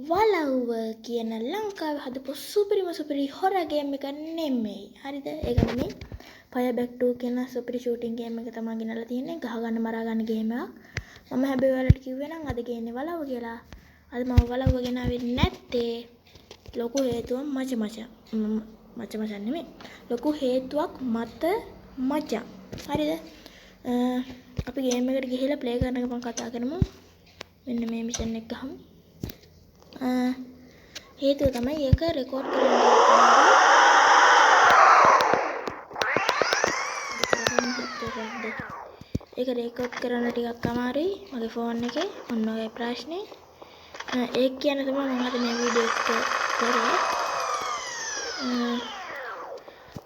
වලව්ව කියන ලංකාවේ හදපු සුපිරි හොරර් ගේම් එක නෙමෙයි. හරිද? ඒක නෙමෙයි. Fire Back 2 කියන සුපිරි ෂූටින් ගේම් එක තමයි ගෙනල්ලා තියෙන්නේ. ගහ ගන්න මරා ගන්න ගේම් එකක්. මම හැබැයි ඔයාලට කිව්වේ නම් අද ගේන්නේ වලව්ව කියලා. අද මම වලව්ව ගෙනාවේ නැත්තේ ලොකු හේතුවක් මචං නෙමෙයි. ලොකු හේතුවක් මත මචං. හරිද? අපි ගේම් එකට ගිහිල්ලා ප්ලේ කරන එක මම කතා කරමු. මෙන්න මේ මිෂන් එක ගහමු. හේතුව තමයි ඒක රෙකෝඩ් ඒක රෙකෝඩ් කරන්න ටිකක් අමාරුයි මගේ ෆෝන් එකේ. ඔන්න ඔය ප්‍රශ්නේ. ඒක කියන තමයි මම අද මේ වීඩියෝ එක කරේ.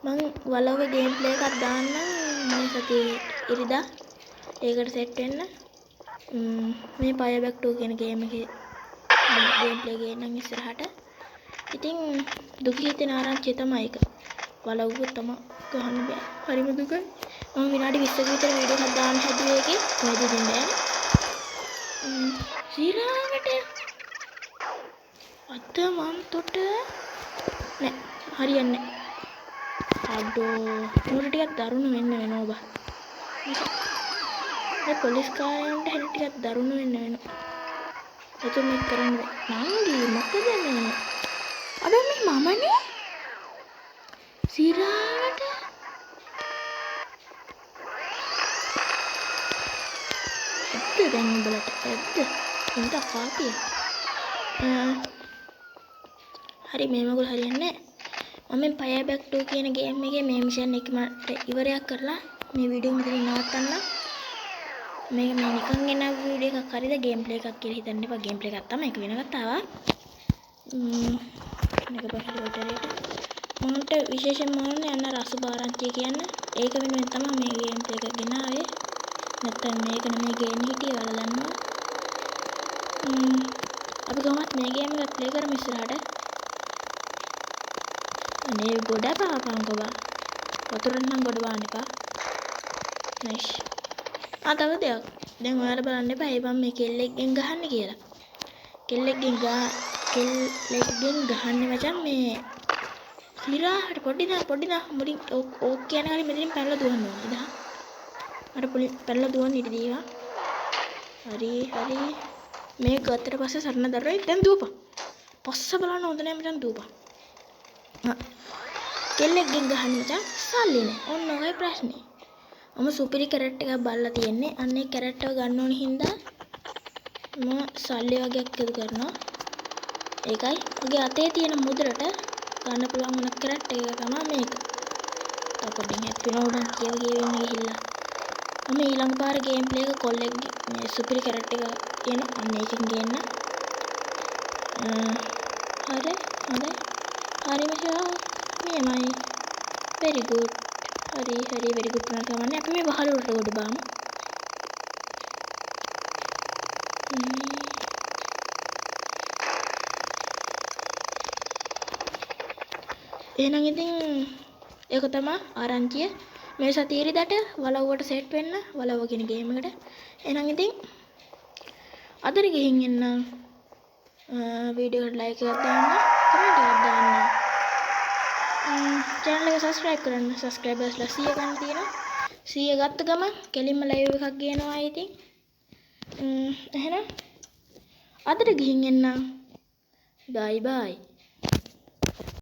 මම වලව්වේ ගේම් ප්ලේ එකක් දාන්නම් මේ සතියේ ඉරිදා. ඒකට සෙට් වෙන්න. මේ Fire Back 2 කියන ගේම් එකේ ගේම් ප්ලේ ගේන්නම් ඉස්සරහට. ඉතින් දුක හිතෙන ආරංචිය තමයි ඒක. වලව්ව තමයි ගහන්න බෑ. හරිම දුකයි. මම විනාඩි 20ක විතර වීඩියෝ එකක් දාන්න හැදුවේ ඒකේ. කොහෙද දෙන්නේ? ශීරාවට අත මන් තොට නෑ හරියන්නේ නෑ. අඩෝ උඩ ටිකක් දරුණු වෙන්න වෙනවා බා. මේ පොලිස් කාර්යයන්ට හැරි ටිකක් දරුණු වෙන්න වෙනවා. එතන මේක කරන්න බෑ. නංගි මොකද මේ? අද මේ මමනේ සිරාවට ඇත්ත දැන් උඹලට ඇත්ත උන්ට කාපිය. හරි මේ මගුල් හරියන්නේ නැහැ. මම Fire Back 2 කියන ගේම් එකේ මේ මිෂන් එක මට ඉවරයක් කරලා මේ වීඩියෝ මෙතනින් නවත්තන්න. මේක මේ නිකන් එන වීඩියෝ එකක් හරිද ගේම් ප්ලේ එකක් කියලා හිතන්න එපා. ගේම් ප්ලේ එකක් තමයි ඒක වෙන කතාවක්. මේක පස්සේ මන්ට විශේෂයෙන්ම ඕනේ යන රසබාරංචිය කියන්න. ඒක වෙනුවෙන් තමයි මේ ගේම් ප්ලේ එක ගෙනාවේ. නැත්තම් මේක නෙමෙයි ගේන්න හිටියේ ඔයාලා දන්නවා. අපි කොහොමත් මේ ගේම් එක ප්ලේ කරමු ඉස්සරහට. අනේ ගොඩ පාපංකෝ බා. වතුරෙන් නම් ගොඩ වාන්න එපා. නයිස්. තව දෙයක්. දැන් ඔයාලා බලන්න එපා. ඒ මම මේ කෙල්ලෙක්ගෙන් ගහන්නේ කියලා. කෙල්ලෙක්ගෙන් ගහන්නේ මචං මේ සිරාට පොඩි නා මුලින් ඕක් කියන කලින් මෙතනින් පැනලා දුවන්න ඕනේ දා. අර පැනලා දුවන්න ඉඩ දීවා. හරි. මේ ගත්තට පස්සේ සරණ දරුවයි දැන් දුවපන්. පස්ස බලන්න හොඳ නෑ මචං දුවපන්. කෙල්ලෙක්ගෙන් ගහන්නේ මචං සල්ලි නෑ. ඔන්න ඔයයි ප්‍රශ්නේ. මම සුපිරි කැරට් එකක් බලලා තියෙන්නේ. අන්න ඒ කැරට් එක ගන්න ඕන හින්දා මම සල්ලි වගේක් එකතු කරනවා. ඒකයි මගේ අතේ තියෙන මුදලට ගන්න පුළුවන් වුණ කැරට් එක තමයි මේක. තපොඩින් හැප්පි නෝඩන් කියවෙන්න ගිහිල්ලා. මම ඊළඟ පාර ගේම් ප්ලේ එක කොල්ලෙක්ගේ මේ සුපිරි කැරට් එක කියන අන්න ඒකෙන් ගේන්න. හරි මචං. මෙයමයි. very good. හරි very good වුණා තමයි. අපි මේ වහල උඩට ගොඩ බාමු. එහෙනම් ඉතින් ඒක තමයි ආරංචිය. මේ සතියේ ඉරිදට වලව්වට සෙට් වෙන්න වලව්ව කියන ගේම් එකට. එහෙනම් ඉතින් අදට ගිහින් එන්න වීඩියෝ එකට ලයික් එකක් දාන්න, කමෙන්ට් එකක් දාන්න. channel එක subscribe කරන්න. subscribersලා 100 ගන්න තියෙනවා. 100 ගත්ත ගමන් කෙලින්ම live එකක් ගේනවා ඉතින්. එහෙනම් අදට ගිහින් එන්න. bye bye.